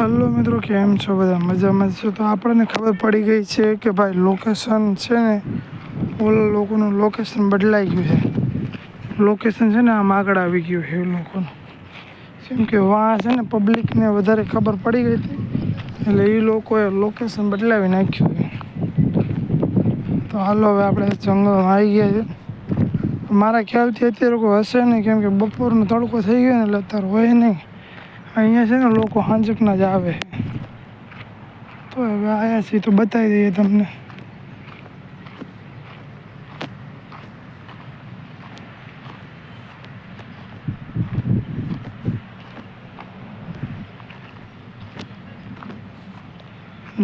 Hello મિત્રો, કેમ છો બધા? મજામાં છો? તો આપણને ખબર પડી ગઈ છે કે ભાઈ લોકેશન છે ને, ઓલા લોકોનું લોકેશન બદલાઈ ગયું છે. લોકેશન છે ને આમ આગળ આવી ગયું છે એ લોકોનું, કેમ કે વાં છે ને પબ્લિકને વધારે ખબર પડી ગઈ હતી, એટલે એ લોકોએ લોકેશન બદલાવી નાખ્યું છે. તો હાલો હવે આપણે જંગલમાં આવી ગયા છે. મારા ખ્યાલથી અત્યારે કોઈ હશે નહીં, કેમ કે બપોરનો તડકો થઈ ગયો ને એટલે અત્યારે હોય નહીં. અહીંયા છે ને લોકો હાંજકના જ આવે. તો હવે આવ્યા છીએ તો બતાવી દઈએ તમને.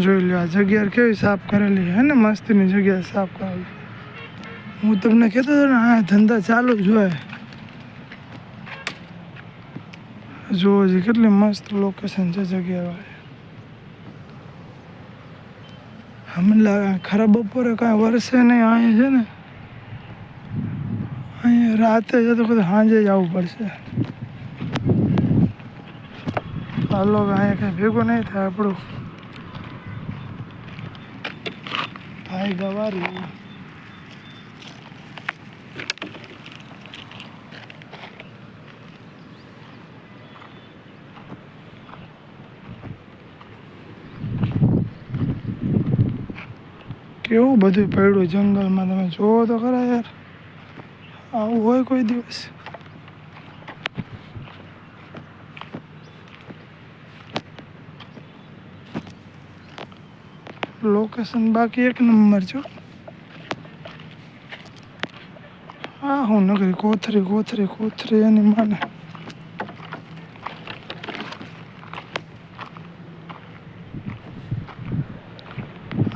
જોઈ લો આ જગ્યા કેવી સાફ કરેલી છે ને, મસ્તીની જગ્યા સાફ કરેલી. હું તમને કહેતો હતો ને, આ ધંધા ચાલુ જ હોય. જુઓ છે કેટલી મસ્ત લોકેશન છે જગ્યા. મને લાગે ખરાબ બપોરે કાંઈ વરસે નહીં. અહીંયા છે ને, અહીંયા રાતે છે તો કદાચ સાંજે જ આવવું પડશે. હાલો હવે અહીંયા કંઈ ભેગું નહીં થાય આપણું ભાઈ ગવારી. કેવું બધું પડ્યું જંગલમાં, તમે જોવો તો ખરા યાર. આવું હોય કોઈ દિવસ? લોકેશન બાકી એક નંબર છો. હા હું નગરી કોથરી કોથરી કોથરી એની માને.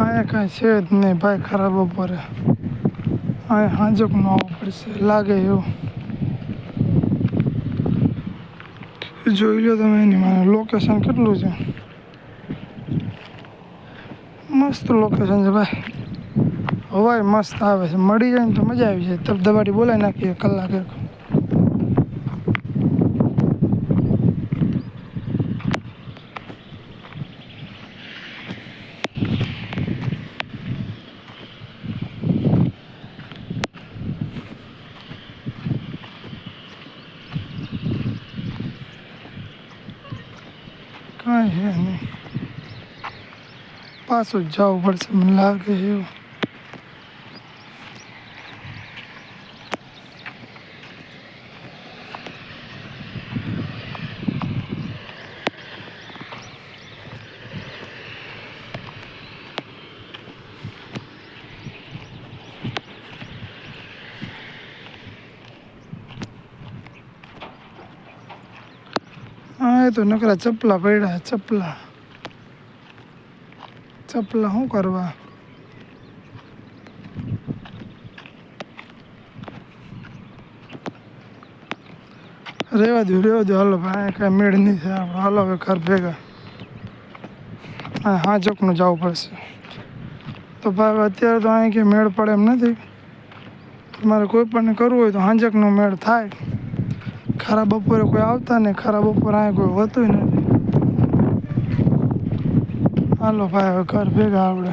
અહીંયા કાંઈ છે જ નહીં ભાઈ ખરાબ બપોરે. અહીંયા હાંજકનું આવવું પડશે લાગે એવું. જોઈ લો તમે એની માને લોકેશન કેટલું છે. મસ્ત લોકેશન છે ભાઈ. હવાય મસ્ત આવે છે, મળી જાય ને તો મજા આવી જાય. ધબધબાટી બોલાવી નાખીએ કલાક એક. કાંઈ છે નહીં, પાછું જ જવું પડશે મને લાગે એવું. હા એ તો નકરા ચપલા પડ્યા. ચપલા શું કરવા? રેવા દો હાલો ભાઈ, કાંઈ મેળ નહીં થાય આપણો. હાલો હવે ઘર ભેગા. હા હાંજકનું જવું પડશે. તો ભાઈ અત્યારે તો અહીં કે મેળ પડે એમ નથી. તમારે કોઈ પણ કરવું હોય તો હાંજકનો મેળ થાય. ખરા બપોરે કોઈ આવતા નહીં, ખરા બપોરે અહીંયા કોઈ હોતું નથી. હાલો ભાઈ હવે ઘર ભેગા આપણે.